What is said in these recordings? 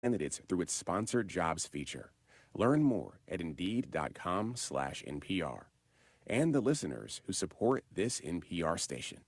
candidates through its sponsored jobs feature. Learn more at indeed.com/NPR. And the listeners who support this NPR station.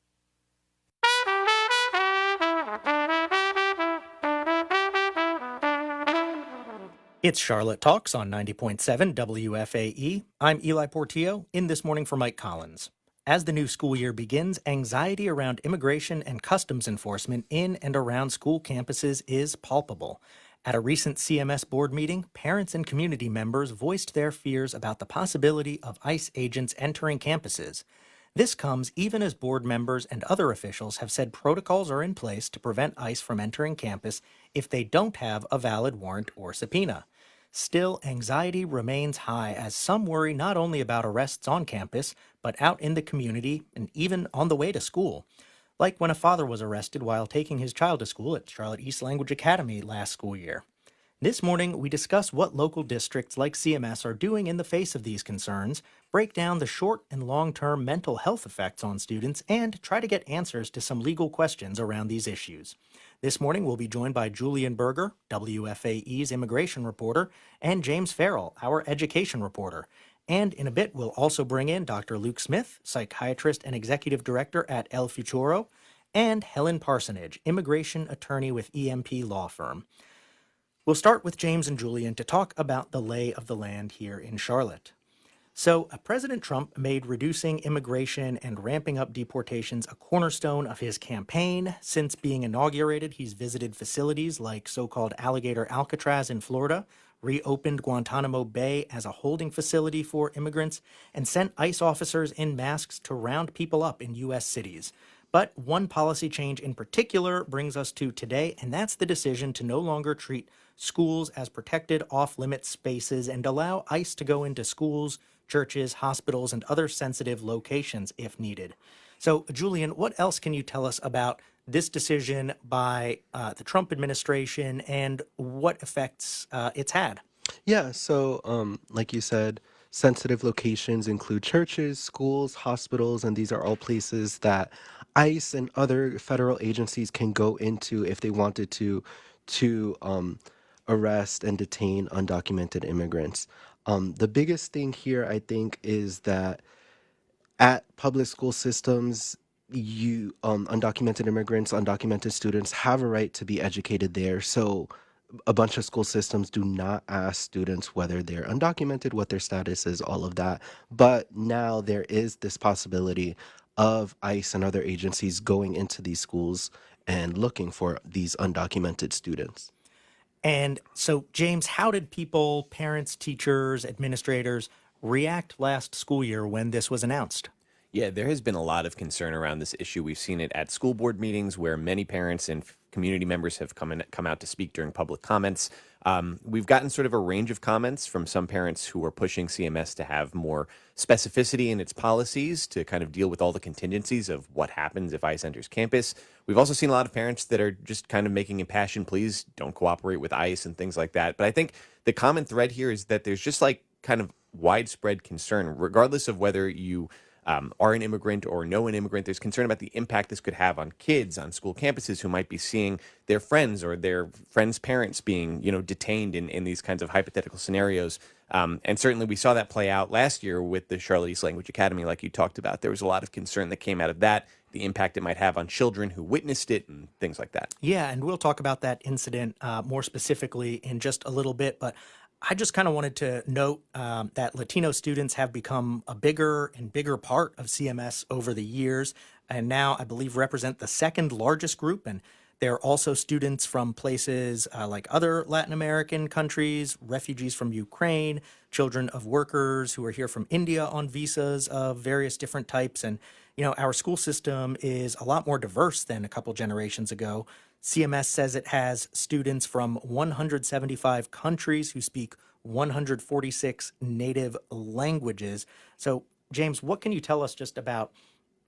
It's Charlotte Talks on 90.7 WFAE. I'm Eli Portillo, in this morning for Mike Collins. As the new school year begins, anxiety around immigration and customs enforcement in and around school campuses is palpable. At a recent CMS board meeting, parents and community members voiced their fears about the possibility of ICE agents entering campuses. This comes even as board members and other officials have said protocols are in place to prevent ICE from entering campus if they don't have a valid warrant or subpoena. Still, anxiety remains high as some worry not only about arrests on campus, but out in the community and even on the way to school. Like when a father was arrested while taking his child to school at Charlotte East Language Academy last school year. This morning, we discuss what local districts like CMS are doing in the face of these concerns, break down the short and long-term mental health effects on students, and try to get answers to some legal questions around these issues. This morning, we'll be joined by Julian Berger, WFAE's immigration reporter, and James Farrell, our education reporter. And in a bit, we'll also bring in Dr. Luke Smith, psychiatrist and executive director at El Futuro, and Helen Parsonage, immigration attorney with EMP Law firm. We'll start with James and Julian to talk about the lay of the land here in Charlotte. So, President Trump made reducing immigration and ramping up deportations a cornerstone of his campaign. Since being inaugurated, he's visited facilities like so-called Alligator Alcatraz in Florida, reopened Guantanamo Bay as a holding facility for immigrants, and sent ICE officers in masks to round people up in U.S. cities. But one policy change in particular brings us to today, and that's the decision to no longer treat schools as protected off-limits spaces and allow ICE to go into schools, churches, hospitals, and other sensitive locations if needed. So, Julian, what else can you tell us about this decision by the Trump administration and what effects it's had? Yeah, so like you said, sensitive locations include churches, schools, hospitals, and these are all places that ICE and other federal agencies can go into if they wanted to arrest and detain undocumented immigrants. The biggest thing here, I think, is that at public school systems, you undocumented immigrants, undocumented students have a right to be educated there. So a bunch of school systems do not ask students whether they're undocumented, what their status is, all of that. But now there is this possibility of ICE and other agencies going into these schools and looking for these undocumented students. And so, James, how did people, parents, teachers, administrators react last school year when this was announced? Yeah, there has been a lot of concern around this issue. We've seen it at school board meetings where many parents and community members have come out to speak during public comments. We've gotten sort of a range of comments from some parents who are pushing CMS to have more specificity in its policies to kind of deal with all the contingencies of what happens if ICE enters campus. We've also seen a lot of parents that are just kind of making impassioned pleas, don't cooperate with ICE and things like that. But I think the common thread here is that there's just like kind of widespread concern, regardless of whether you are an immigrant or know an immigrant. There's concern about the impact this could have on kids on school campuses who might be seeing their friends or their friends' parents being, detained in these kinds of hypothetical scenarios. And certainly we saw that play out last year with the Charlotte East Language Academy, like you talked about. There was a lot of concern that came out of that, the impact it might have on children who witnessed it and things like that. Yeah, and we'll talk about that incident more specifically in just a little bit. But I just kind of wanted to note that Latino students have become a bigger and bigger part of CMS over the years, and now I believe represent the second largest group. And there are also students from places like other Latin American countries, refugees from Ukraine, children of workers who are here from India on visas of various different types. And, our school system is a lot more diverse than a couple generations ago. CMS says it has students from 175 countries who speak 146 native languages. So, James, what can you tell us just about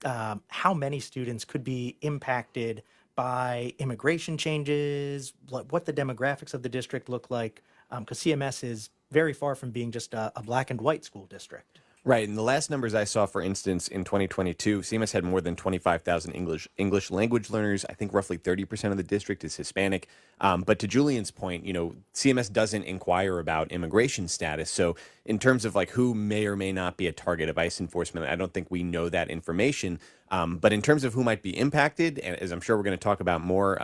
how many students could be impacted by immigration changes, what the demographics of the district look like? Because CMS is very far from being just a black and white school district. Right. And the last numbers I saw, for instance, in 2022, CMS had more than 25,000 English language learners. I think roughly 30% of the district is Hispanic. But to Julian's point, CMS doesn't inquire about immigration status. So in terms of like who may or may not be a target of ICE enforcement, I don't think we know that information. But in terms of who might be impacted, and as I'm sure we're going to talk about more,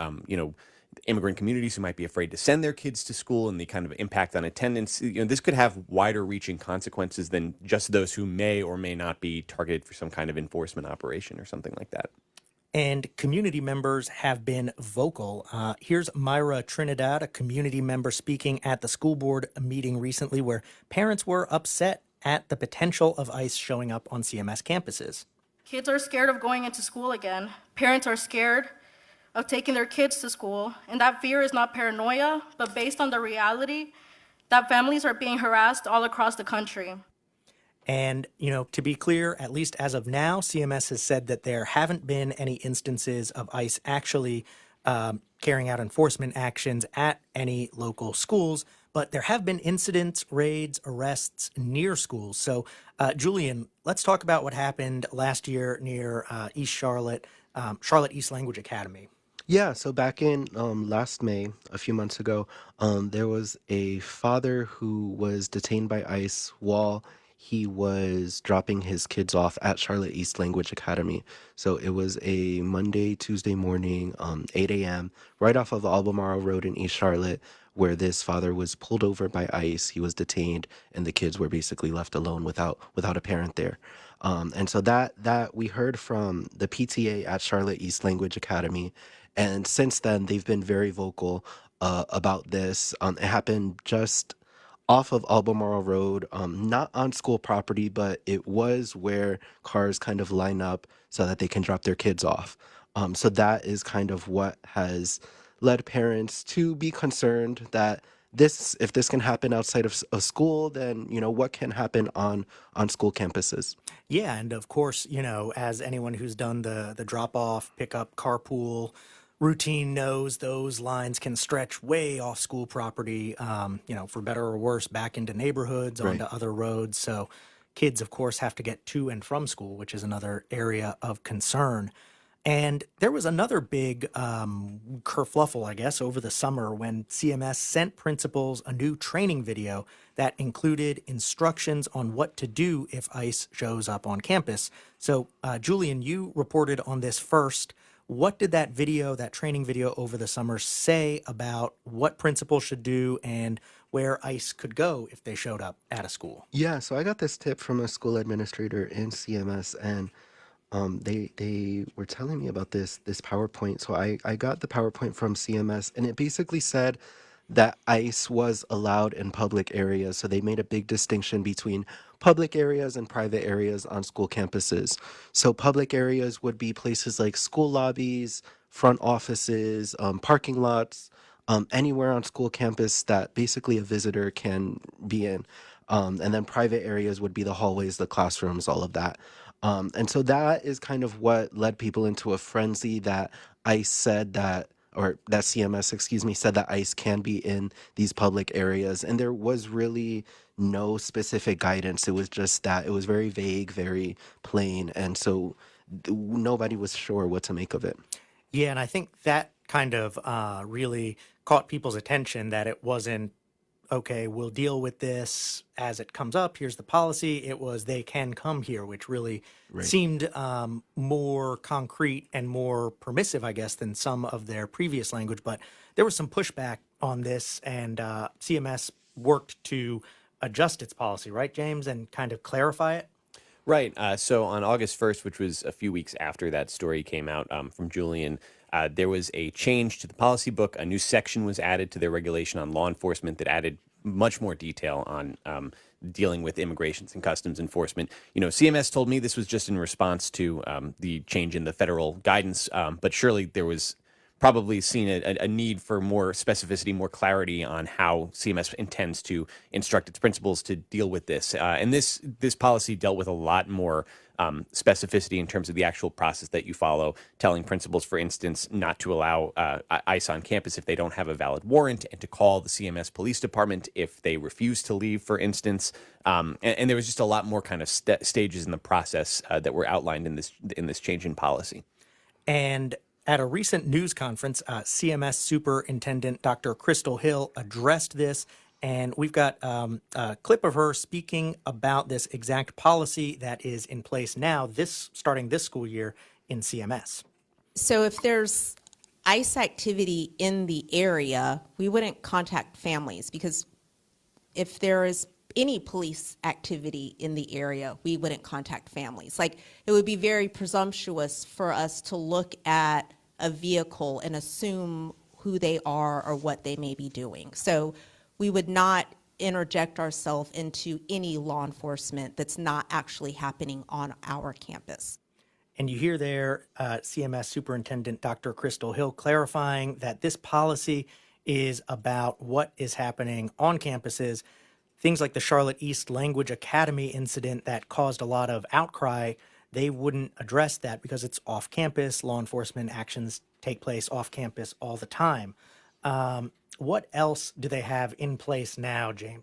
immigrant communities who might be afraid to send their kids to school and the kind of impact on attendance. This could have wider reaching consequences than just those who may or may not be targeted for some kind of enforcement operation or something like that. And community members have been vocal. Here's Myra Trinidad, a community member, speaking at the school board meeting recently where parents were upset at the potential of ICE showing up on CMS campuses. Kids are scared of going into school again. Parents are scared of taking their kids to school, and that fear is not paranoia, but based on the reality that families are being harassed all across the country. And, to be clear, at least as of now, CMS has said that there haven't been any instances of ICE actually carrying out enforcement actions at any local schools, but there have been incidents, raids, arrests near schools. So, Julian, let's talk about what happened last year near East Charlotte, Charlotte East Language Academy. Yeah, so back in last May, a few months ago, there was a father who was detained by ICE while he was dropping his kids off at Charlotte East Language Academy. So it was a Monday, Tuesday morning, 8 a.m., right off of Albemarle Road in East Charlotte, where this father was pulled over by ICE. He was detained, and the kids were basically left alone without a parent there. And so that we heard from the PTA at Charlotte East Language Academy. And since then, they've been very vocal about this. It happened just off of Albemarle Road, not on school property, but it was where cars kind of line up so that they can drop their kids off. So that is kind of what has led parents to be concerned that if this can happen outside of a school, then what can happen on school campuses. Yeah, and of course, as anyone who's done the drop off, pickup, carpool routine knows, those lines can stretch way off school property, for better or worse, back into neighborhoods, onto other roads. So kids, of course, have to get to and from school, which is another area of concern. And there was another big kerfluffle, I guess, over the summer when CMS sent principals a new training video that included instructions on what to do if ICE shows up on campus. So, Julian, you reported on this first. What did that training video over the summer say about what principals should do and where ICE could go if they showed up at a school? Yeah, so I got this tip from a school administrator in CMS, and they were telling me about this PowerPoint. So I got the PowerPoint from CMS, and it basically said that ICE was allowed in public areas. So they made a big distinction between public areas and private areas on school campuses. So public areas would be places like school lobbies, front offices, parking lots, anywhere on school campus that basically a visitor can be in. And then private areas would be the hallways, the classrooms, all of that. And so that is kind of what led people into a frenzy that ICE said that, or that CMS, excuse me, said that ICE can be in these public areas. And there was really no specific guidance. It was just that it was very vague, very plain. And so nobody was sure what to make of it. Yeah, and I think that kind of really caught people's attention, that it wasn't, okay, we'll deal with this as it comes up. Here's the policy. It was they can come here, which really seemed more concrete and more permissive, I guess, than some of their previous language. But there was some pushback on this, and CMS worked to adjust its policy, right, James, and kind of clarify it? Right. So on August 1st, which was a few weeks after that story came out from Julian, there was a change to the policy book. A new section was added to their regulation on law enforcement that added much more detail on dealing with immigrations and customs enforcement. CMS told me this was just in response to the change in the federal guidance, but surely there was probably seen a need for more specificity, more clarity on how CMS intends to instruct its principals to deal with this. And this policy dealt with a lot more specificity in terms of the actual process that you follow, telling principals, for instance, not to allow ICE on campus if they don't have a valid warrant, and to call the CMS police department if they refuse to leave, for instance. And there was just a lot more kind of stages in the process that were outlined in this change in policy. And at a recent news conference, CMS Superintendent Dr. Crystal Hill addressed this, and we've got a clip of her speaking about this exact policy that is in place now, starting this school year in CMS. So if there's ICE activity in the area, we wouldn't contact families, because if there is any police activity in the area, we wouldn't contact families. Like, it would be very presumptuous for us to look at a vehicle and assume who they are or what they may be doing. So we would not interject ourselves into any law enforcement that's not actually happening on our campus. And you hear there CMS Superintendent Dr. Crystal Hill clarifying that this policy is about what is happening on campuses. Things like the Charlotte East Language Academy incident that caused a lot of outcry, they wouldn't address that because it's off campus. Law enforcement actions take place off campus all the time. What else do they have in place now, James?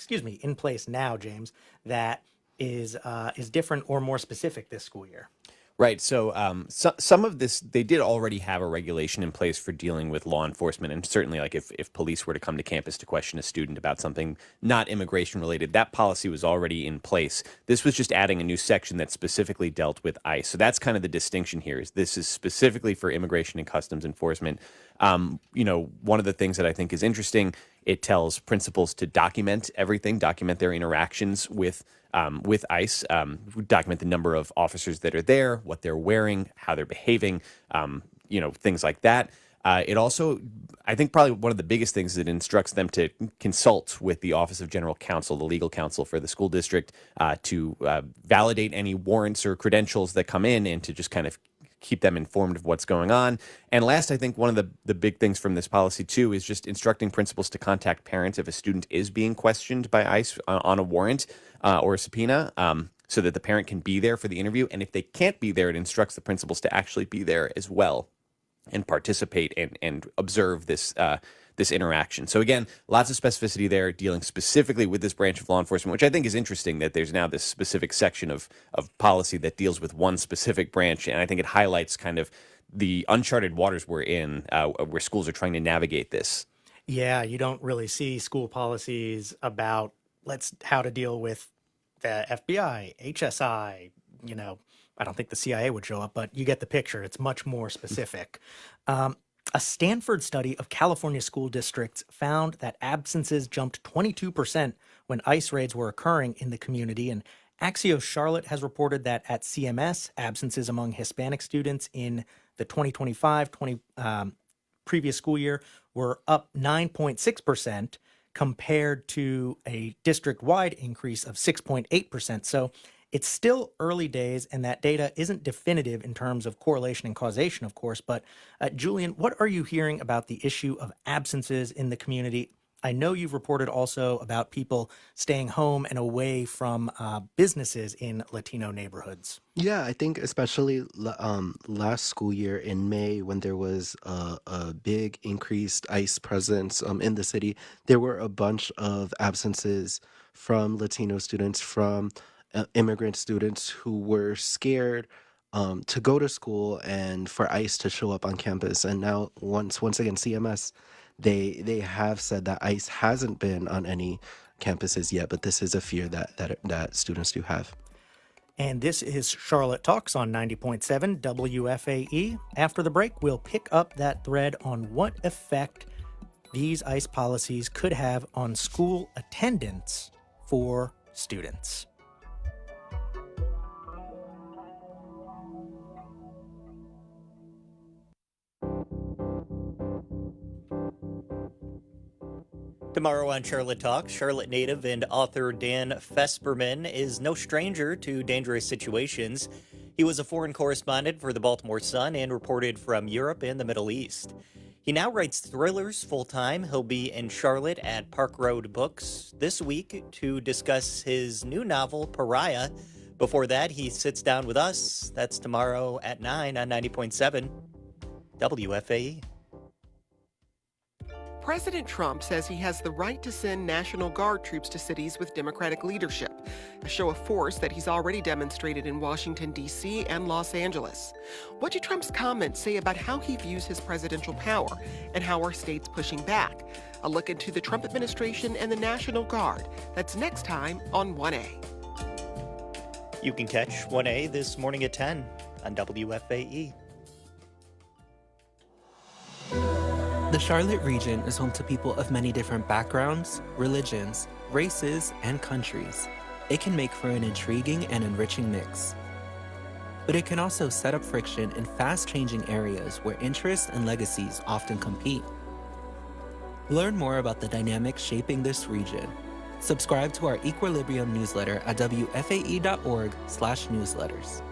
James, that is different or more specific this school year? Right. So, some of this, they did already have a regulation in place for dealing with law enforcement. And certainly, like if police were to come to campus to question a student about something not immigration related, that policy was already in place. This was just adding a new section that specifically dealt with ICE. So that's kind of the distinction here, is this is specifically for immigration and customs enforcement. One of the things that I think is interesting, it tells principals to document everything, document their interactions with ICE, document the number of officers that are there, what they're wearing, how they're behaving, things like that. It also, I think probably one of the biggest things is it instructs them to consult with the Office of General Counsel, the legal counsel for the school district, to validate any warrants or credentials that come in, and to just kind of keep them informed of what's going on. And last, I think one of the big things from this policy too is just instructing principals to contact parents if a student is being questioned by ICE on a warrant or a subpoena, so that the parent can be there for the interview. And if they can't be there, it instructs the principals to actually be there as well and participate and observe this interaction. So again, lots of specificity there, dealing specifically with this branch of law enforcement, which I think is interesting that there's now this specific section of policy that deals with one specific branch. And I think it highlights kind of the uncharted waters we're in, where schools are trying to navigate this. Yeah, you don't really see school policies about how to deal with the FBI, HSI, I don't think the CIA would show up, but you get the picture. It's much more specific. A Stanford study of California school districts found that absences jumped 22% when ICE raids were occurring in the community. And Axios Charlotte has reported that at CMS, absences among Hispanic students in the 2025 previous school year were up 9.6% compared to a district-wide increase of 6.8%. So it's still early days, and that data isn't definitive in terms of correlation and causation, of course. But Julian, what are you hearing about the issue of absences in the community? I know you've reported also about people staying home and away from businesses in Latino neighborhoods. Yeah, I think especially last school year in May, when there was a big increased ICE presence in the city, there were a bunch of absences from Latino students, from immigrant students who were scared to go to school and for ICE to show up on campus. And now once again, CMS, they have said that ICE hasn't been on any campuses yet, but this is a fear that students do have. And this is Charlotte Talks on 90.7 WFAE. After the break, we'll pick up that thread on what effect these ICE policies could have on school attendance for students. Tomorrow on Charlotte Talks, Charlotte native and author Dan Fesperman is no stranger to dangerous situations. He was a foreign correspondent for the Baltimore Sun and reported from Europe and the Middle East. He now writes thrillers full-time. He'll be in Charlotte at Park Road Books this week to discuss his new novel, Pariah. Before that, he sits down with us. That's tomorrow at 9 on 90.7 WFAE. President Trump says he has the right to send National Guard troops to cities with Democratic leadership, a show of force that he's already demonstrated in Washington, D.C. and Los Angeles. What do Trump's comments say about how he views his presidential power and how our state's pushing back? A look into the Trump administration and the National Guard. That's next time on 1A. You can catch 1A this morning at 10 on WFAE. The Charlotte region is home to people of many different backgrounds, religions, races, and countries. It can make for an intriguing and enriching mix. But it can also set up friction in fast-changing areas where interests and legacies often compete. Learn more about the dynamics shaping this region. Subscribe to our Equilibrium newsletter at wfae.org/newsletters.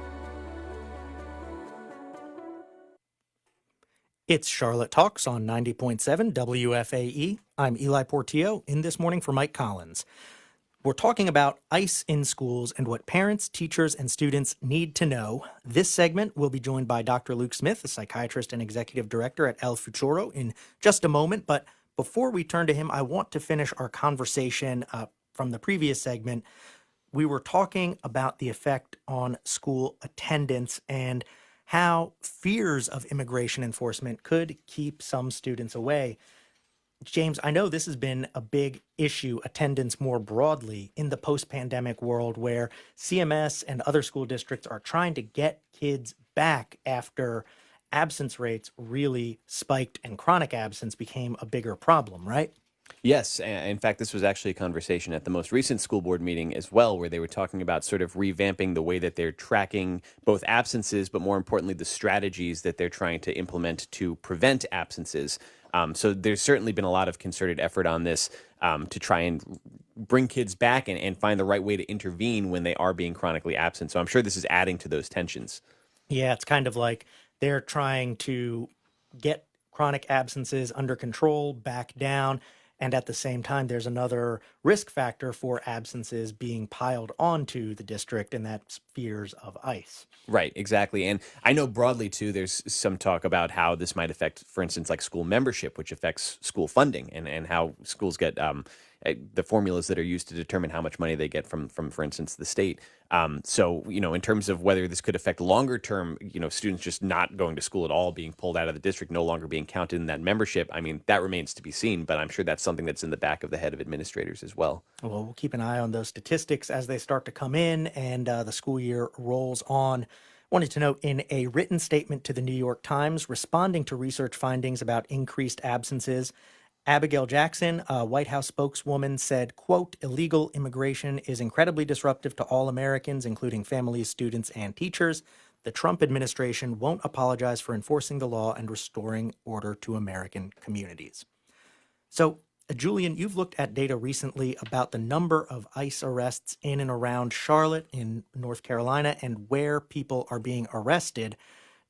It's Charlotte Talks on 90.7 WFAE. I'm Eli Portillo, in this morning for Mike Collins. We're talking about ICE in schools and what parents, teachers, and students need to know. This segment, we'll be joined by Dr. Luke Smith, a psychiatrist and executive director at El Futuro, in just a moment. But before we turn to him, I want to finish our conversation from the previous segment. We were talking about the effect on school attendance and how fears of immigration enforcement could keep some students away. James, I know this has been a big issue, attendance more broadly, in the post-pandemic world where CMS and other school districts are trying to get kids back after absence rates really spiked and chronic absence became a bigger problem, right? Yes. In fact, this was actually a conversation at the most recent school board meeting as well, where they were talking about sort of revamping the way that they're tracking both absences, but more importantly, the strategies that they're trying to implement to prevent absences. So there's certainly been a lot of concerted effort on this to try and bring kids back and find the right way to intervene when they are being chronically absent. So I'm sure this is adding to those tensions. Yeah, it's kind of like they're trying to get chronic absences under control, back down. And at the same time, there's another risk factor for absences being piled onto the district, and that's fears of ICE. Right, exactly. And I know broadly, too, there's some talk about how this might affect, for instance, like school membership, which affects school funding and how schools get the formulas that are used to determine how much money they get from, for instance, the state. So, in terms of whether this could affect longer term, students just not going to school at all, being pulled out of the district, no longer being counted in that membership, I mean, that remains to be seen. But I'm sure that's something that's in the back of the head of administrators as well. Well, we'll keep an eye on those statistics as they start to come in and the school year rolls on. Wanted to note, in a written statement to the New York Times responding to research findings about increased absences, Abigail Jackson, a White House spokeswoman, said, quote, "Illegal immigration is incredibly disruptive to all Americans, including families, students, and teachers. The Trump administration won't apologize for enforcing the law and restoring order to American communities." So, Julian, you've looked at data recently about the number of ICE arrests in and around Charlotte in North Carolina and where people are being arrested.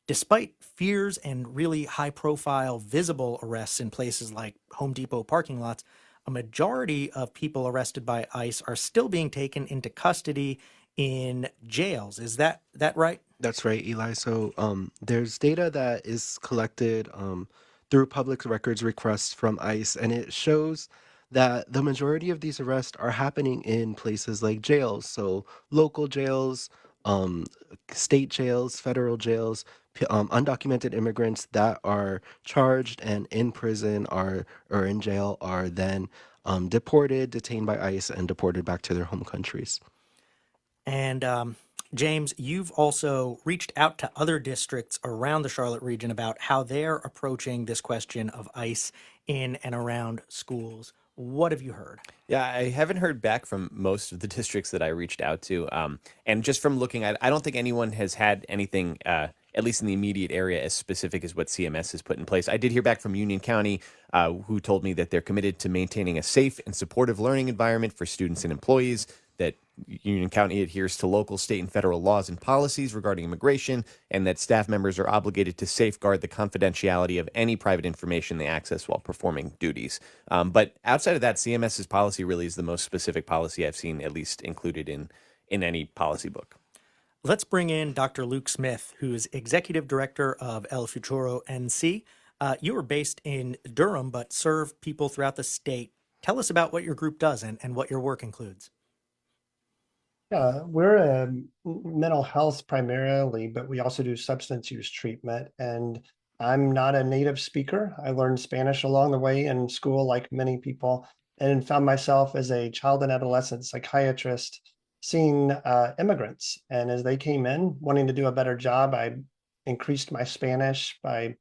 Despite fears and really high-profile visible arrests in places like Home Depot parking lots, a majority of people arrested by ICE are still being taken into custody in jails. Is that right? That's right, Eli. So there's data that is collected through public records requests from ICE, and it shows that the majority of these arrests are happening in places like jails, so local jails, state jails, federal jails. Undocumented immigrants that are charged and in prison or in jail are then deported, detained by ICE, and deported back to their home countries. And James, you've also reached out to other districts around the Charlotte region about how they're approaching this question of ICE in and around schools. What have you heard? Yeah, I haven't heard back from most of the districts that I reached out to. And just from looking at, I don't think anyone has had anything, at least in the immediate area, as specific as what CMS has put in place. I did hear back from Union County, who told me that they're committed to maintaining a safe and supportive learning environment for students and employees, that Union County adheres to local, state, and federal laws and policies regarding immigration, and that staff members are obligated to safeguard the confidentiality of any private information they access while performing duties. But outside of that, CMS's policy really is the most specific policy I've seen, at least included in any policy book. Let's bring in Dr. Luke Smith, who is Executive Director of El Futuro NC. You are based in Durham, but serve people throughout the state. Tell us about what your group does and what your work includes. Yeah, we're mental health primarily, but we also do substance use treatment. And I'm not a native speaker. I learned Spanish along the way in school, like many people, and found myself as a child and adolescent psychiatrist seeing immigrants. And as they came in wanting to do a better job, I increased my Spanish by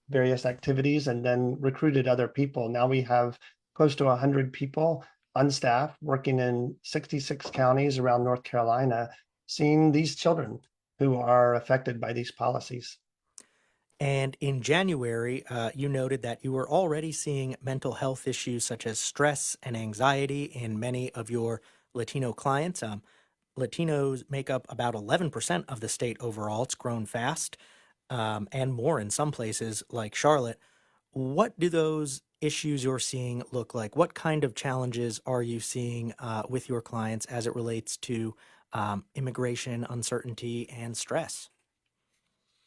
various activities and then recruited other people. Now we have close to 100 people on staff working in 66 counties around North Carolina, seeing these children who are affected by these policies. And in January, you noted that you were already seeing mental health issues such as stress and anxiety in many of your Latino clients. Latinos make up about 11% of the state overall. It's grown fast, and more in some places like Charlotte. What do those issues you're seeing look like? What kind of challenges are you seeing with your clients as it relates to immigration, uncertainty, and stress?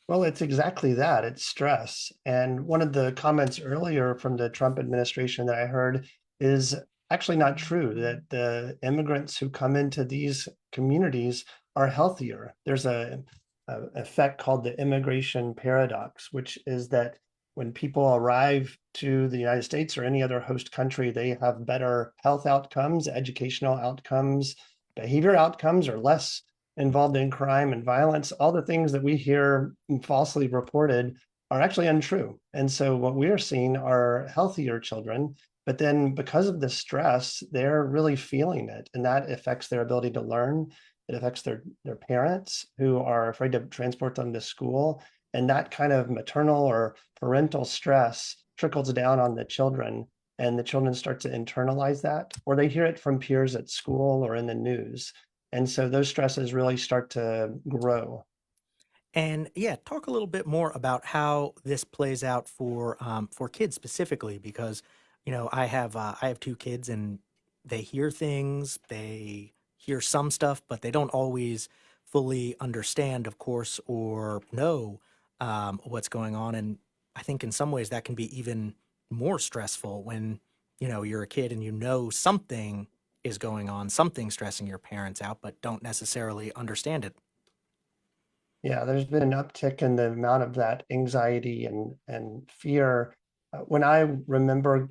Well, it's exactly that. It's stress. And one of the comments earlier from the Trump administration that I heard is actually not true, that the immigrants who come into these communities are healthier. There's a effect called the immigration paradox, which is that when people arrive to the United States or any other host country, they have better health outcomes, educational outcomes, behavior outcomes, or less involved in crime and violence. All the things that we hear falsely reported are actually untrue. And so what we are seeing are healthier children, but then because of the stress, they're really feeling it. And that affects their ability to learn. It affects their parents who are afraid to transport them to school. And that kind of maternal or parental stress trickles down on the children, and the children start to internalize that, or they hear it from peers at school or in the news. And so those stresses really start to grow. And yeah, talk a little bit more about how this plays out for kids specifically, because I have two kids, and they hear things, they hear some stuff, but they don't always fully understand, of course, or know what's going on. And I think in some ways that can be even more stressful when you're a kid and something is going on, something stressing your parents out, but don't necessarily understand it. Yeah, there's been an uptick in the amount of that anxiety and fear. When I remember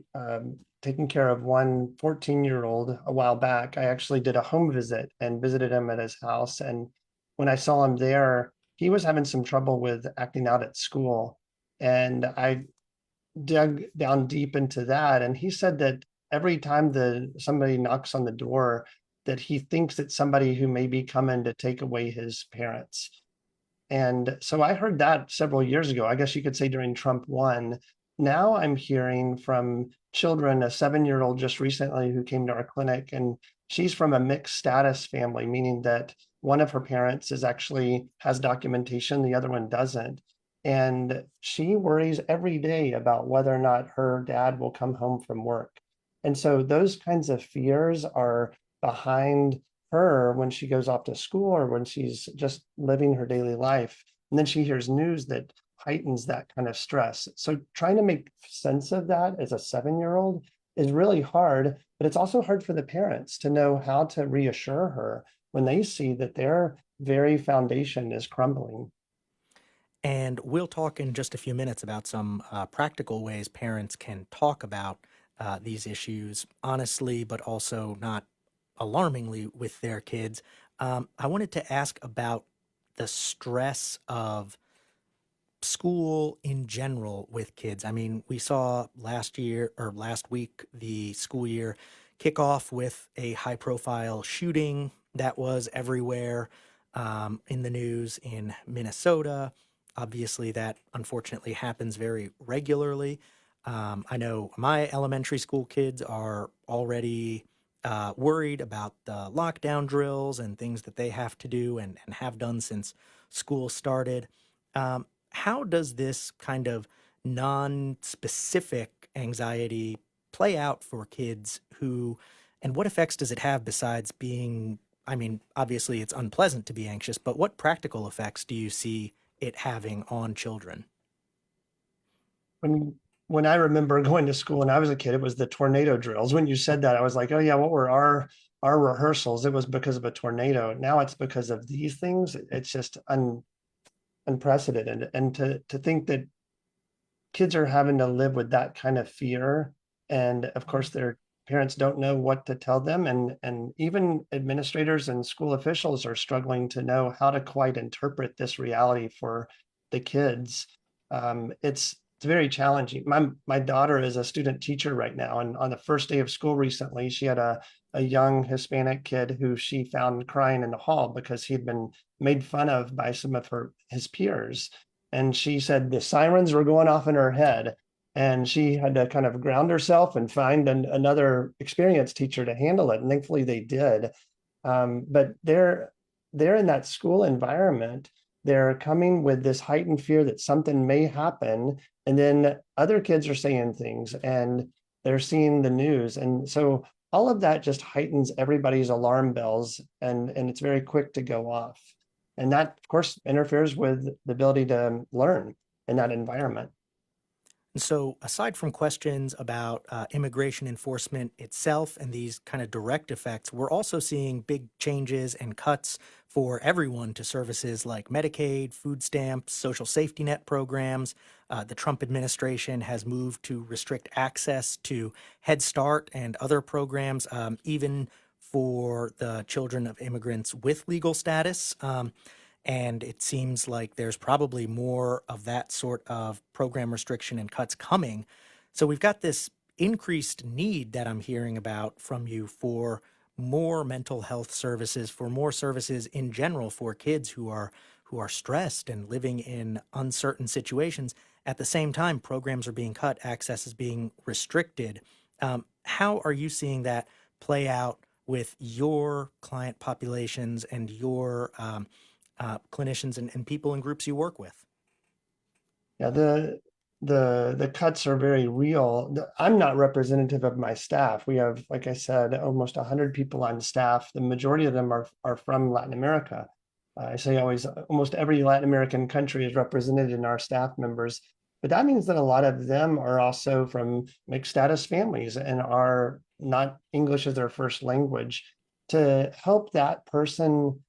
taking care of one 14-year-old a while back, I actually did a home visit and visited him at his house. And when I saw him there, he was having some trouble with acting out at school. And I dug down deep into that. And he said that every time somebody knocks on the door, that he thinks it's somebody who may be coming to take away his parents. And so I heard that several years ago, I guess you could say during Trump 1. Now I'm hearing from children, a 7-year-old just recently who came to our clinic, and she's from a mixed status family, meaning that one of her parents has documentation, the other one doesn't. And she worries every day about whether or not her dad will come home from work. And so those kinds of fears are behind her when she goes off to school or when she's just living her daily life. And then she hears news that heightens that kind of stress. So trying to make sense of that as a 7-year-old is really hard, but it's also hard for the parents to know how to reassure her when they see that their very foundation is crumbling. And we'll talk in just a few minutes about some practical ways parents can talk about these issues honestly, but also not alarmingly with their kids. I wanted to ask about the stress of school in general with kids. I mean, we saw last week, the school year kick off with a high profile shooting that was everywhere in the news in Minnesota. Obviously, that unfortunately happens very regularly. I know my elementary school kids are already worried about the lockdown drills and things that they have to do and have done since school started. How does this kind of non-specific anxiety play out for kids who, and what effects does it have besides being, I mean, obviously it's unpleasant to be anxious, but what practical effects do you see it having on children? When I remember going to school when I was a kid, it was the tornado drills. When you said that, I was like, oh yeah, what were our rehearsals? It was because of a tornado. Now it's because of these things. It's just unprecedented. And to think that kids are having to live with that kind of fear, and of course their parents don't know what to tell them, and even administrators and school officials are struggling to know how to quite interpret this reality for the kids. It's very challenging. My daughter is a student teacher right now, and on the first day of school recently, she had a young Hispanic kid who she found crying in the hall because he'd been made fun of by some of his peers. And she said the sirens were going off in her head, and she had to kind of ground herself and find another experienced teacher to handle it. And thankfully they did. But they're in that school environment. They're coming with this heightened fear that something may happen. And then other kids are saying things and they're seeing the news. And so all of that just heightens everybody's alarm bells, and it's very quick to go off. And that, of course, interferes with the ability to learn in that environment. And so, aside from questions about immigration enforcement itself and these kind of direct effects, we're also seeing big changes and cuts for everyone to services like Medicaid, food stamps, social safety net programs. The Trump administration has moved to restrict access to Head Start and other programs, even for the children of immigrants with legal status. And it seems like there's probably more of that sort of program restriction and cuts coming. So we've got this increased need that I'm hearing about from you for more mental health services, for more services in general for kids who are stressed and living in uncertain situations. At the same time, programs are being cut, access is being restricted. How are you seeing that play out with your client populations and your clinicians and people in groups you work with? Yeah, the cuts are very real. I'm not representative of my staff. We have, like I said, almost 100 people on staff. The majority of them are from Latin America. I say always, almost every Latin American country is represented in our staff members. But that means that a lot of them are also from mixed status families and are not English as their first language. To help that person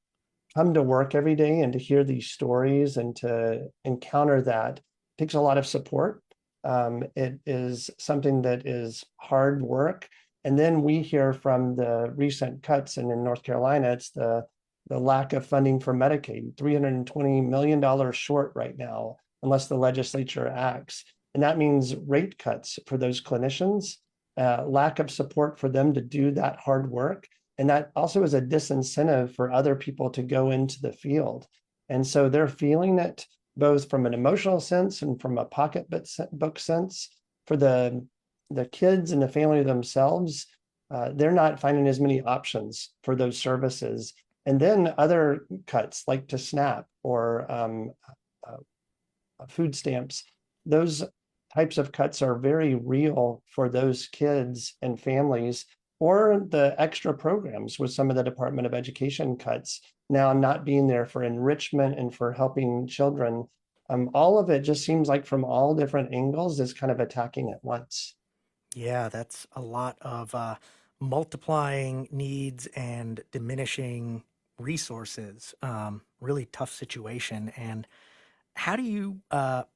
come to work every day and to hear these stories and to encounter that takes a lot of support. It is something that is hard work. And then we hear from the recent cuts, and in North Carolina, it's the lack of funding for Medicaid, $320 million short right now, unless the legislature acts. And that means rate cuts for those clinicians, lack of support for them to do that hard work. And that also is a disincentive for other people to go into the field. And so they're feeling it both from an emotional sense and from a pocketbook sense. For the kids and the family themselves, they're not finding as many options for those services. And then other cuts like to SNAP or food stamps, those types of cuts are very real for those kids and families, or the extra programs with some of the Department of Education cuts now not being there for enrichment and for helping children. All of it just seems like from all different angles is kind of attacking at once. Yeah, that's a lot of multiplying needs and diminishing resources. Really tough situation. And how do you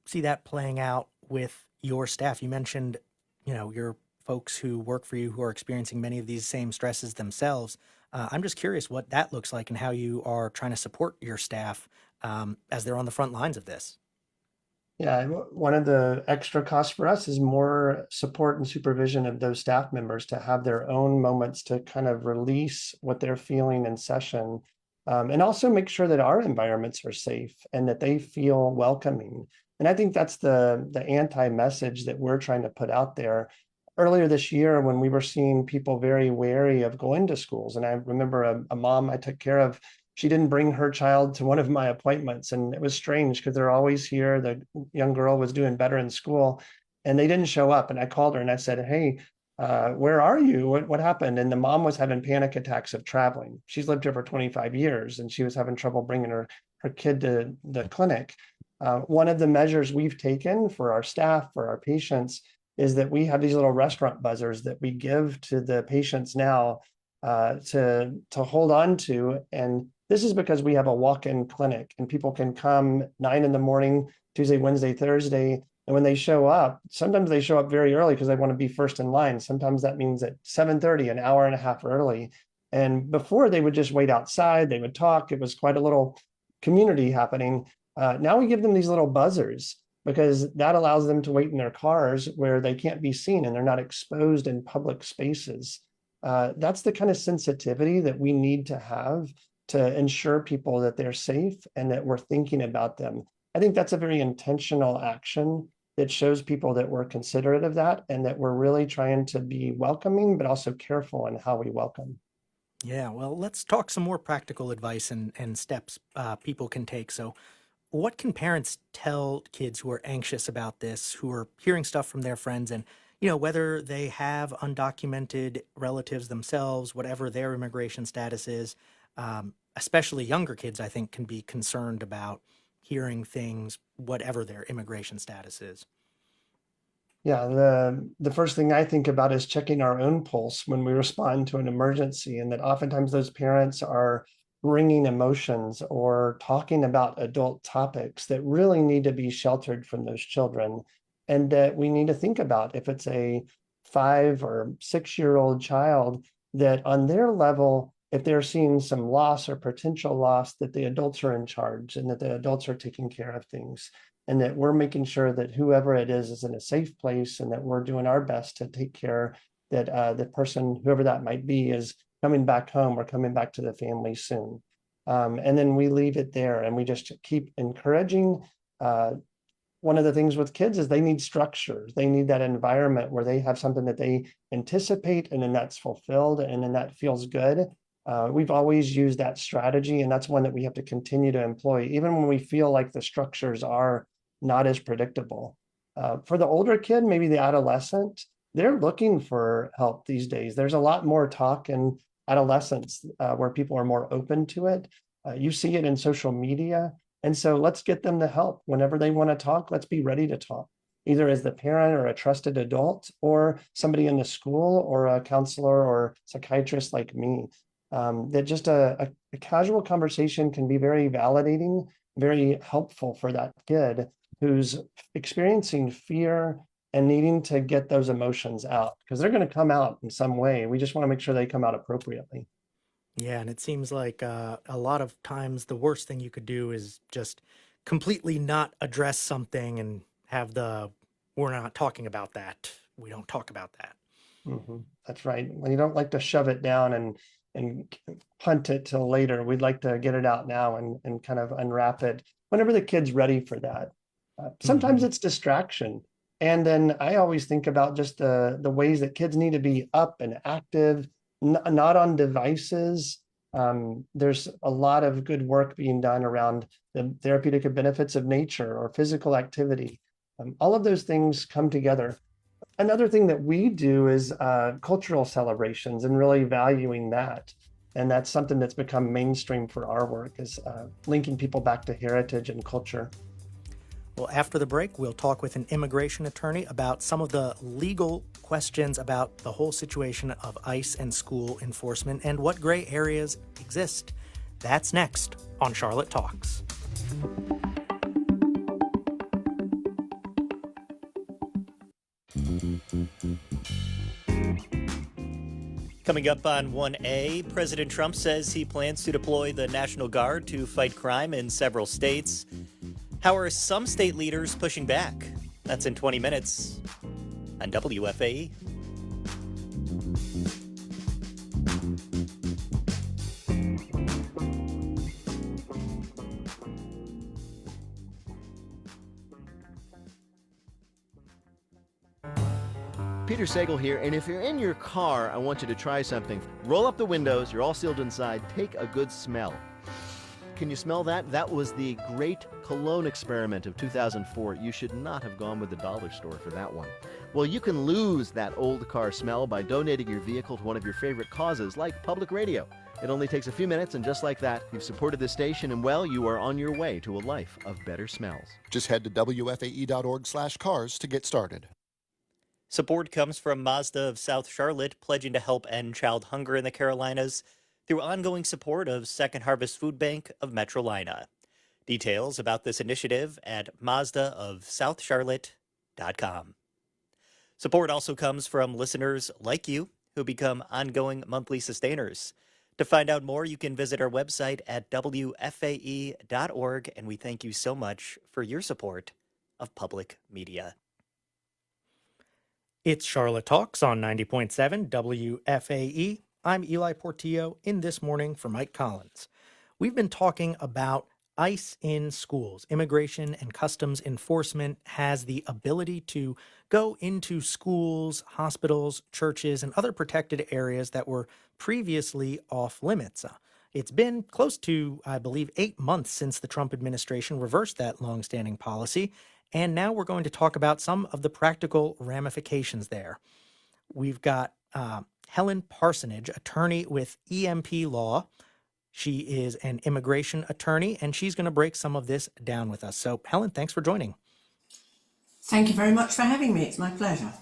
see that playing out with your staff? You mentioned, your folks who work for you who are experiencing many of these same stresses themselves. I'm just curious what that looks like and how you are trying to support your staff as they're on the front lines of this. Yeah, one of the extra costs for us is more support and supervision of those staff members to have their own moments to kind of release what they're feeling in session, and also make sure that our environments are safe and that they feel welcoming. And I think that's the anti-message that we're trying to put out there. earlier this year when we were seeing people very wary of going to schools. And I remember a mom I took care of, she didn't bring her child to one of my appointments. And it was strange because they're always here. The young girl was doing better in school and they didn't show up. And I called her and I said, hey, where are you? What happened? And the mom was having panic attacks of traveling. She's lived here for 25 years and she was having trouble bringing her kid to the clinic. One of the measures we've taken for our staff, for our patients, is that we have these little restaurant buzzers that we give to the patients now to hold on to. And this is because we have a walk-in clinic and people can come 9 a.m, Tuesday, Wednesday, Thursday. And when they show up, sometimes they show up very early because they want to be first in line. Sometimes that means at 7:30, an hour and a half early. And before they would just wait outside, they would talk. It was quite a little community happening. Now we give them these little buzzers because that allows them to wait in their cars where they can't be seen and they're not exposed in public spaces. That's the kind of sensitivity that we need to have to ensure people that they're safe and that we're thinking about them. I think that's a very intentional action that shows people that we're considerate of that and that we're really trying to be welcoming, but also careful in how we welcome. Yeah, well, let's talk some more practical advice and steps people can take. So, what can parents tell kids who are anxious about this, who are hearing stuff from their friends, and whether they have undocumented relatives themselves, whatever their immigration status is, especially younger kids, I think, can be concerned about hearing things, whatever their immigration status is. Yeah, the first thing I think about is checking our own pulse when we respond to an emergency, and that oftentimes those parents are bringing emotions or talking about adult topics that really need to be sheltered from those children, and that we need to think about if it's a 5 or 6-year-old child, that on their level, if they're seeing some loss or potential loss, that the adults are in charge and that the adults are taking care of things. And that we're making sure that whoever it is in a safe place and that we're doing our best to take care that the person, whoever that might be, is coming back home or coming back to the family soon. And then we leave it there and we just keep encouraging. One of the things with kids is they need structure. They need that environment where they have something that they anticipate and then that's fulfilled and then that feels good. We've always used that strategy, and that's one that we have to continue to employ, even when we feel like the structures are not as predictable. For the older kid, maybe the adolescent, they're looking for help these days. There's a lot more talk in adolescence where people are more open to it. You see it in social media. And so let's get them the help. Whenever they want to talk, let's be ready to talk, either as the parent or a trusted adult or somebody in the school or a counselor or psychiatrist like me. That just a casual conversation can be very validating, very helpful for that kid who's experiencing fear and needing to get those emotions out because they're going to come out in some way. We just want to make sure they come out appropriately. Yeah, and it seems like a lot of times the worst thing you could do is just completely not address something and have we're not talking about that. We don't talk about that. Mm-hmm. That's right. When you don't like to shove it down and punt it till later, we'd like to get it out now and kind of unwrap it whenever the kid's ready for that. Sometimes it's distraction. And then I always think about just the ways that kids need to be up and active, not on devices. There's a lot of good work being done around the therapeutic benefits of nature or physical activity. All of those things come together. Another thing that we do is cultural celebrations and really valuing that. And that's something that's become mainstream for our work is linking people back to heritage and culture. Well, after the break, we'll talk with an immigration attorney about some of the legal questions about the whole situation of ICE and school enforcement and what gray areas exist. That's next on Charlotte Talks. Coming up on 1A, President Trump says he plans to deploy the National Guard to fight crime in several states. How are some state leaders pushing back? That's in 20 minutes on WFAE. Peter Sagal here, and if you're in your car, I want you to try something. Roll up the windows, you're all sealed inside, take a good smell. Can you smell that? That was the great cologne experiment of 2004. You should not have gone with the dollar store for that one. Well, you can lose that old car smell by donating your vehicle to one of your favorite causes, like public radio. It only takes a few minutes, and just like that, you've supported this station, and well, you are on your way to a life of better smells. Just head to WFAE.org/cars to get started. Support comes from Mazda of South Charlotte, pledging to help end child hunger in the Carolinas through ongoing support of Second Harvest Food Bank of Metrolina. Details about this initiative at mazdaofsouthcharlotte.com. Support also comes from listeners like you who become ongoing monthly sustainers. To find out more, you can visit our website at WFAE.org, and we thank you so much for your support of public media. It's Charlotte Talks on 90.7 WFAE. I'm Eli Portillo in This Morning for Mike Collins. We've been talking about ICE in schools. Immigration and Customs Enforcement has the ability to go into schools, hospitals, churches, and other protected areas that were previously off limits. It's been close to, I believe, 8 months since the Trump administration reversed that longstanding policy, and now we're going to talk about some of the practical ramifications there. We've got Helen Parsonage, attorney with EMP Law. She is an immigration attorney, and she's going to break some of this down with us. So, Helen, thanks for joining. Thank you very much for having me. It's my pleasure.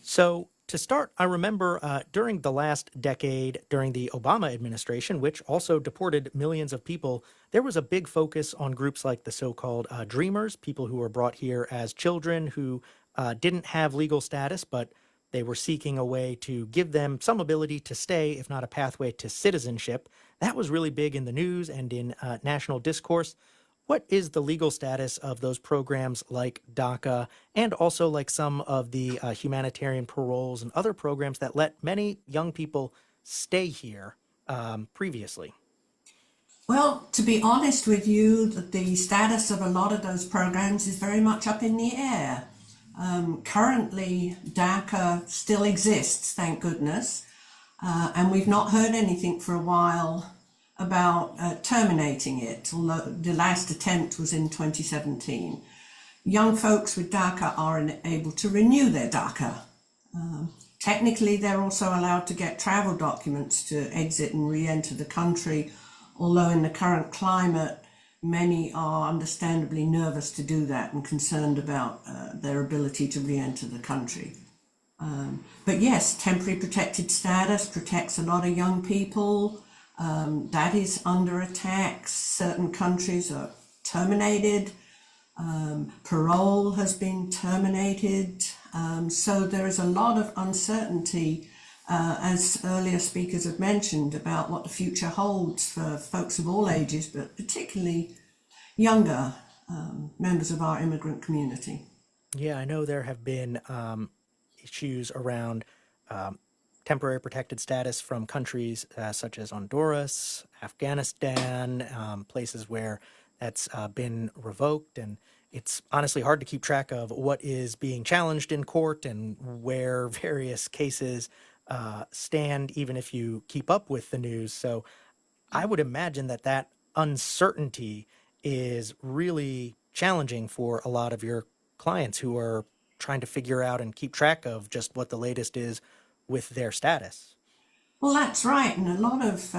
So, to start, I remember during the last decade, during the Obama administration, which also deported millions of people, there was a big focus on groups like the so-called Dreamers, people who were brought here as children who didn't have legal status, but they were seeking a way to give them some ability to stay, if not a pathway to citizenship. That was really big in the news and in national discourse. What is the legal status of those programs like DACA and also like some of the humanitarian paroles and other programs that let many young people stay here previously? Well, to be honest with you, the status of a lot of those programs is very much up in the air. Currently, DACA still exists, thank goodness, and we've not heard anything for a while about terminating it, although the last attempt was in 2017. Young folks with DACA are able to renew their DACA. Technically, they're also allowed to get travel documents to exit and re-enter the country, although in the current climate, many are understandably nervous to do that and concerned about their ability to re-enter the country. But yes, temporary protected status protects a lot of young people. That is under attack. Certain countries are terminated. Parole has been terminated. So there is a lot of uncertainty, as earlier speakers have mentioned, about what the future holds for folks of all ages, but particularly younger members of our immigrant community. Yeah, I know there have been issues around temporary protected status from countries such as Honduras, Afghanistan, places where that's been revoked. And it's honestly hard to keep track of what is being challenged in court and where various cases stand, even if you keep up with the news. So I would imagine that that uncertainty is really challenging for a lot of your clients who are trying to figure out and keep track of just what the latest is with their status. Well, that's right, and a lot of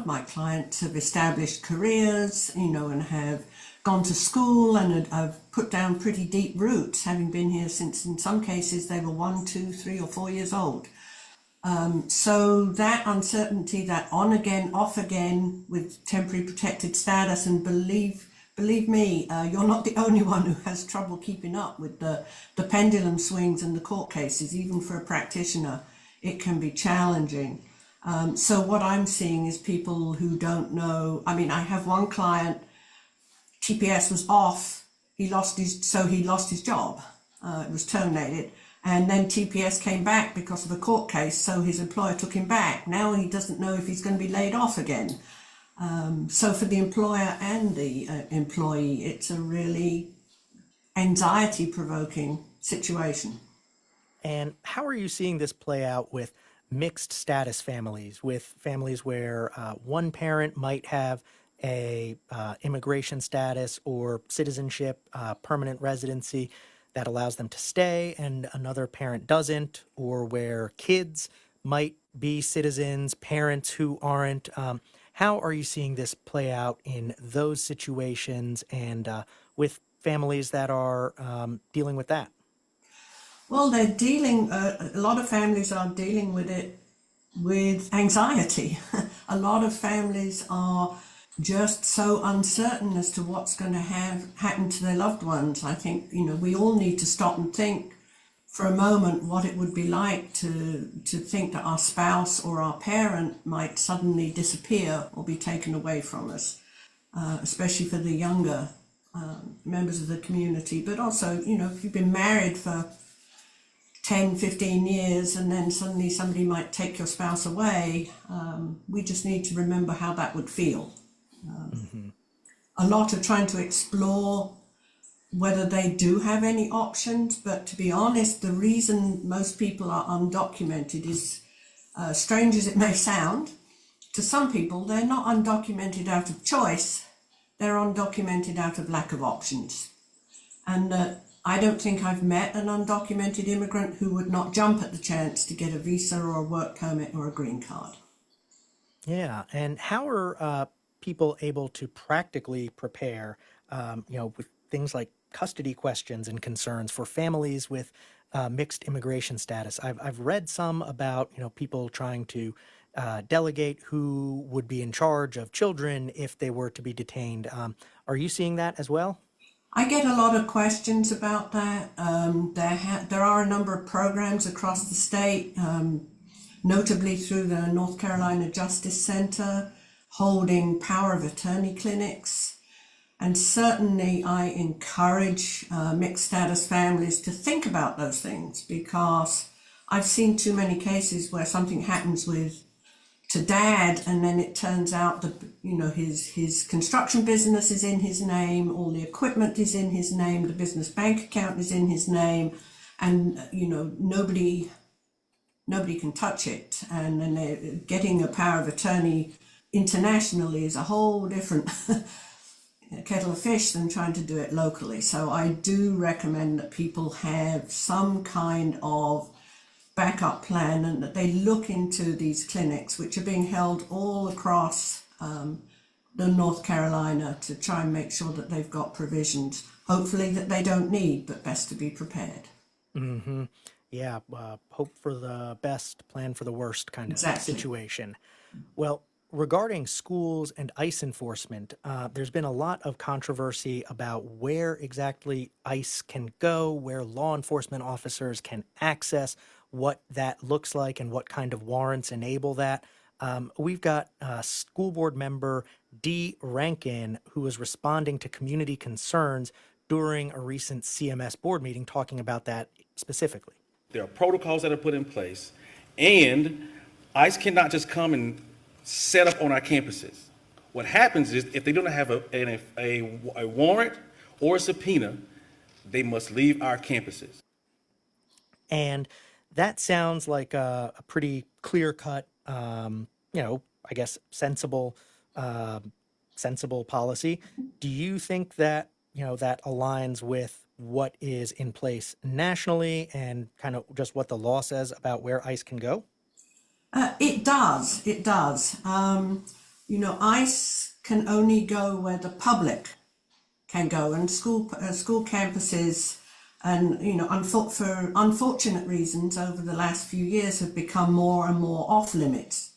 my clients have established careers, and have gone to school and have put down pretty deep roots, having been here since, in some cases, they were 1, 2, 3, or 4 years old. So that uncertainty, that on again, off again with temporary protected status, and believe me, you're not the only one who has trouble keeping up with the pendulum swings in the court cases. Even for a practitioner, it can be challenging. So what I'm seeing is people who don't know. I mean, I have one client, TPS was off, he lost his job, it was terminated. And then TPS came back because of a court case, so his employer took him back. Now he doesn't know if he's going to be laid off again. So for the employer and the employee, it's a really anxiety-provoking situation. And how are you seeing this play out with mixed status families, with families where one parent might have a immigration status or citizenship, permanent residency that allows them to stay, and another parent doesn't, or where kids might be citizens, parents who aren't? How are you seeing this play out in those situations and with families that are dealing with that? Well, they're dealing, a lot of families are dealing with it with anxiety. A lot of families are just so uncertain as to what's going to happen to their loved ones. I think, we all need to stop and think for a moment what it would be like to think that our spouse or our parent might suddenly disappear or be taken away from us, especially for the younger members of the community. But also, if you've been married for 10, 15 years and then suddenly somebody might take your spouse away, we just need to remember how that would feel. A lot are trying to explore whether they do have any options, but to be honest, the reason most people are undocumented is, strange as it may sound, to some people, they're not undocumented out of choice, they're undocumented out of lack of options. And I don't think I've met an undocumented immigrant who would not jump at the chance to get a visa or a work permit or a green card. Yeah, and how are people able to practically prepare, with things like custody questions and concerns for families with mixed immigration status? I've read some about, people trying to delegate who would be in charge of children if they were to be detained. Are you seeing that as well? I get a lot of questions about that. There are a number of programs across the state, notably through the North Carolina Justice Center, holding power of attorney clinics. And certainly I encourage mixed status families to think about those things, because I've seen too many cases where something happens to dad, and then it turns out that his construction business is in his name, all the equipment is in his name, the business bank account is in his name, and nobody can touch it. And then getting a power of attorney internationally is a whole different kettle of fish than trying to do it locally. So I do recommend that people have some kind of backup plan, and that they look into these clinics, which are being held all across the North Carolina, to try and make sure that they've got provisions, hopefully that they don't need, but best to be prepared. Mm-hmm. Yeah, hope for the best, plan for the worst kind of situation. Well, regarding schools and ICE enforcement, there's been a lot of controversy about where exactly ICE can go, where law enforcement officers can access, what that looks like, and what kind of warrants enable that. We've got school board member Dee Rankin, who was responding to community concerns during a recent CMS board meeting, talking about that specifically. There are protocols that are put in place, and ICE cannot just come and set up on our campuses. What happens is, if they don't have a warrant or a subpoena, they must leave our campuses. And that sounds like a pretty clear-cut, I guess sensible policy. Do you think that, that aligns with what is in place nationally and kind of just what the law says about where ICE can go? It does. ICE can only go where the public can go, and school campuses, and for unfortunate reasons over the last few years, have become more and more off limits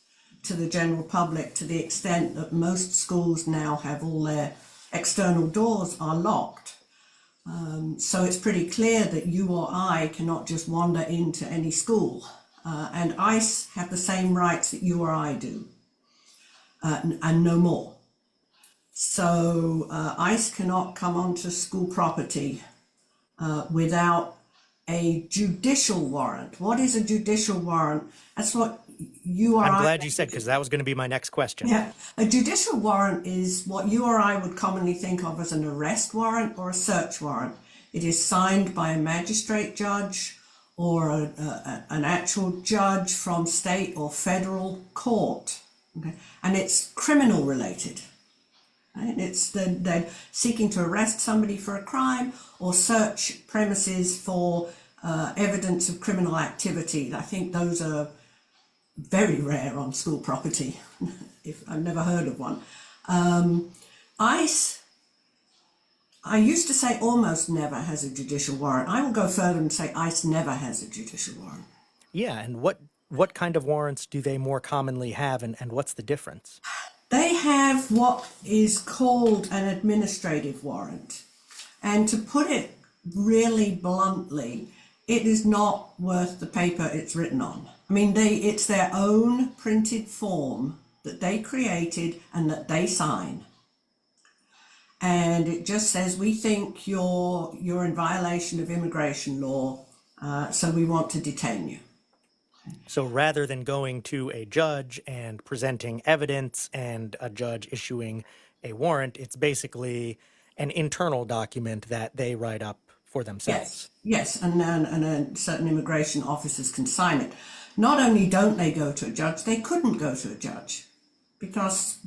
to the general public, to the extent that most schools now have all their external doors are locked. So it's pretty clear that you or I cannot just wander into any school. And ICE have the same rights that you or I do, and no more. So ICE cannot come onto school property without a judicial warrant. What is a judicial warrant? That's what you or I'm glad you said, because that was going to be my next question. Yeah, a judicial warrant is what you or I would commonly think of as an arrest warrant or a search warrant. It is signed by a magistrate judge or an actual judge from state or federal court. Okay? And it's criminal related. Right? It's they're seeking to arrest somebody for a crime or search premises for evidence of criminal activity. I think those are very rare on school property. If I've never heard of one. ICE, I used to say almost never has a judicial warrant. I will go further and say ICE never has a judicial warrant. Yeah, and what kind of warrants do they more commonly have, and what's the difference? They have what is called an administrative warrant. And to put it really bluntly, it is not worth the paper it's written on. I mean, it's their own printed form that they created and that they sign. And it just says, we think you're in violation of immigration law, so we want to detain you. So rather than going to a judge and presenting evidence and a judge issuing a warrant, it's basically an internal document that they write up for themselves. Yes, and certain immigration officers can sign it. Not only don't they go to a judge, they couldn't go to a judge because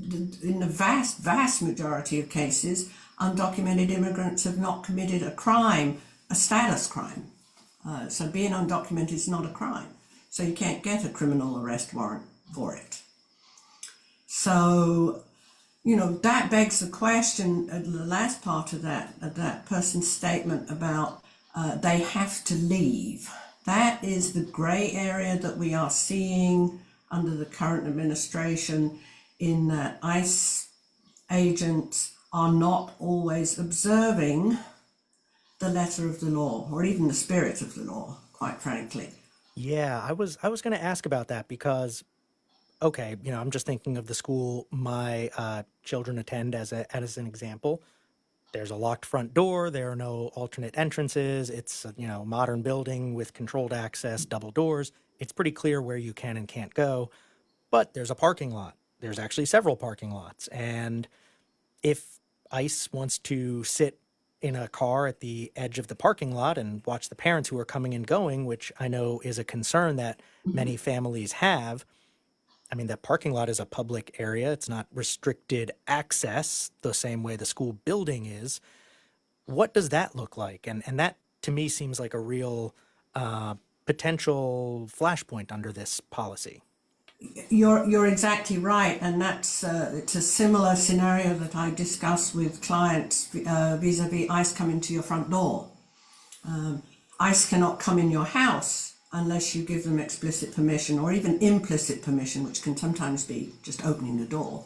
in the vast majority of cases, undocumented immigrants have not committed a crime, a status crime. So being undocumented is not a crime. So you can't get a criminal arrest warrant for it. So, that begs the question, the last part of that person's statement about they have to leave. That is the gray area that we are seeing under the current administration, in that ICE agents are not always observing the letter of the law, or even the spirit of the law, quite frankly. Yeah, I was going to ask about that because, okay, I'm just thinking of the school my children attend as an example. There's a locked front door. There are no alternate entrances. It's a modern building with controlled access, double doors. It's pretty clear where you can and can't go. But there's a parking lot. There's actually several parking lots. And if ICE wants to sit in a car at the edge of the parking lot and watch the parents who are coming and going, which I know is a concern that many families have, I mean, that parking lot is a public area. It's not restricted access the same way the school building is. What does that look like? And that, to me, seems like a real potential flashpoint under this policy. You're exactly right, and that's it's a similar scenario that I discuss with clients vis-a-vis ICE coming to your front door. ICE cannot come in your house unless you give them explicit permission or even implicit permission, which can sometimes be just opening the door.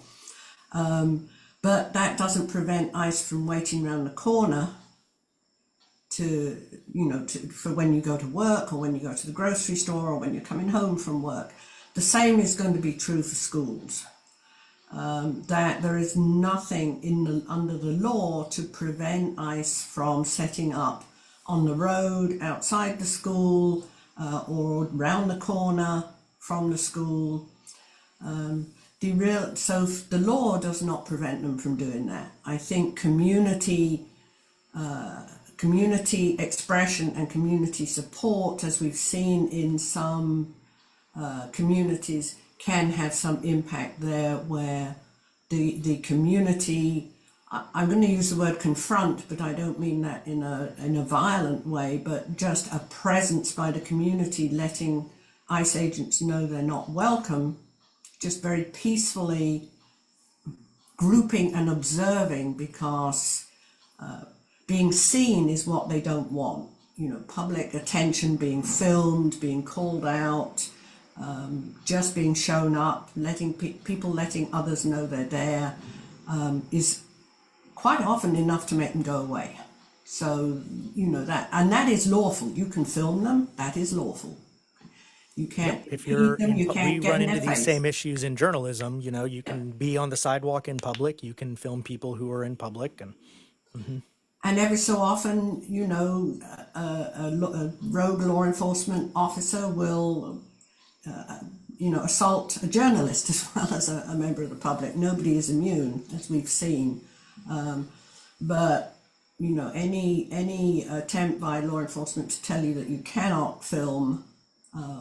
But that doesn't prevent ICE from waiting around the corner for when you go to work or when you go to the grocery store or when you're coming home from work. The same is going to be true for schools. That there is nothing under the law to prevent ICE from setting up on the road, outside the school, or round the corner from the school. So the law does not prevent them from doing that. I think community expression and community support, as we've seen in some communities, can have some impact there, where the community, I'm going to use the word confront, but I don't mean that in a violent way, but just a presence by the community letting ICE agents know they're not welcome, just very peacefully grouping and observing, because being seen is what they don't want. Public attention, being filmed, being called out, just being shown up, letting people letting others know they're there, is quite often enough to make them go away. So that, and that is lawful. You can film them. That is lawful. You can't. If you're, you can't we get run in into their these face. same issues in journalism. You can be on the sidewalk in public. You can film people who are in public, and. Mm-hmm. And every so often, a rogue law enforcement officer will, assault a journalist as well as a member of the public. Nobody is immune, as we've seen. But any attempt by law enforcement to tell you that you cannot film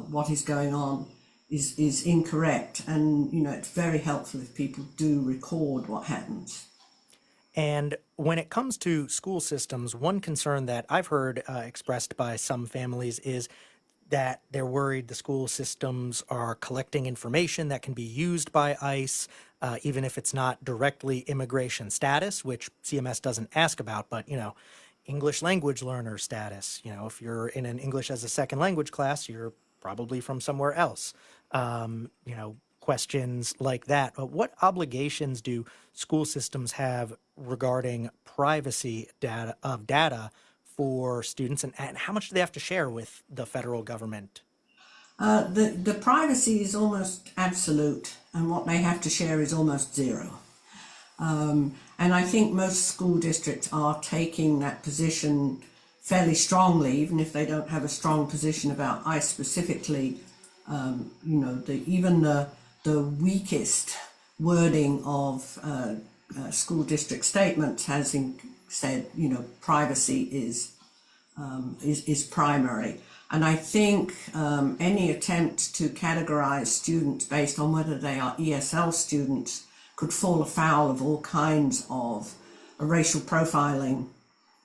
what is going on is incorrect. And, it's very helpful if people do record what happens. And when it comes to school systems, one concern that I've heard expressed by some families is that they're worried the school systems are collecting information that can be used by ICE, even if it's not directly immigration status, which CMS doesn't ask about, but, English language learner status. If you're in an English as a second language class, you're probably from somewhere else. Questions like that. What obligations do school systems have regarding privacy data for students, and how much do they have to share with the federal government? The privacy is almost absolute, and what they have to share is almost zero. And I think most school districts are taking that position fairly strongly, even if they don't have a strong position about ICE specifically. Even the weakest wording of school district statements has said, privacy is primary. And I think any attempt to categorize students based on whether they are ESL students could fall afoul of all kinds of racial profiling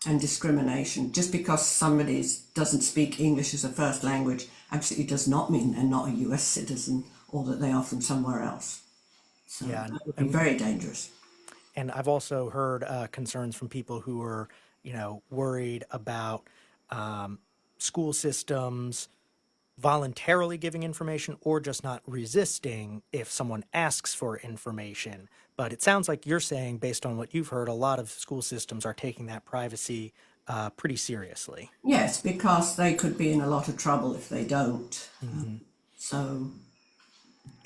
and discrimination. Just because somebody doesn't speak English as a first language absolutely does not mean they're not a US citizen or that they are from somewhere else. So that would be very dangerous. And I've also heard concerns from people who are, worried about school systems voluntarily giving information or just not resisting if someone asks for information. But it sounds like you're saying, based on what you've heard, a lot of school systems are taking that privacy pretty seriously. Yes, because they could be in a lot of trouble if they don't. So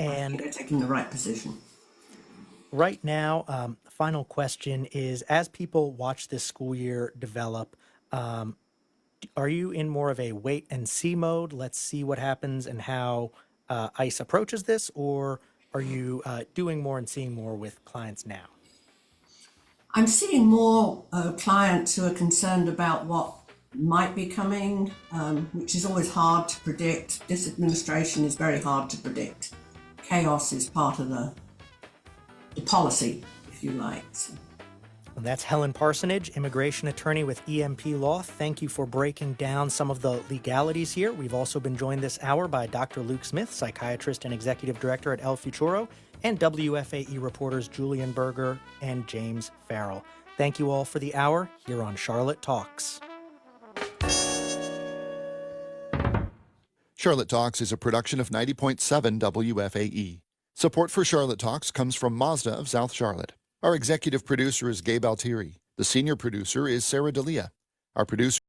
I think they're taking the right position. Right now, final question is, as people watch this school year develop, are you in more of a wait and see mode? Let's see what happens and how ICE approaches this, or are you doing more and seeing more with clients now? I'm seeing more clients who are concerned about what might be coming, which is always hard to predict. This administration is very hard to predict. Chaos is part of the policy, if you like. So. And that's Helen Parsonage, immigration attorney with EMP Law. Thank you for breaking down some of the legalities here. We've also been joined this hour by Dr. Luke Smith, psychiatrist and executive director at El Futuro, and WFAE reporters Julian Berger and James Farrell. Thank you all for the hour here on Charlotte Talks. Charlotte Talks is a production of 90.7 WFAE. Support for Charlotte Talks comes from Mazda of South Charlotte. Our executive producer is Gabe Altieri. The senior producer is Sarah D'Elia. Our producer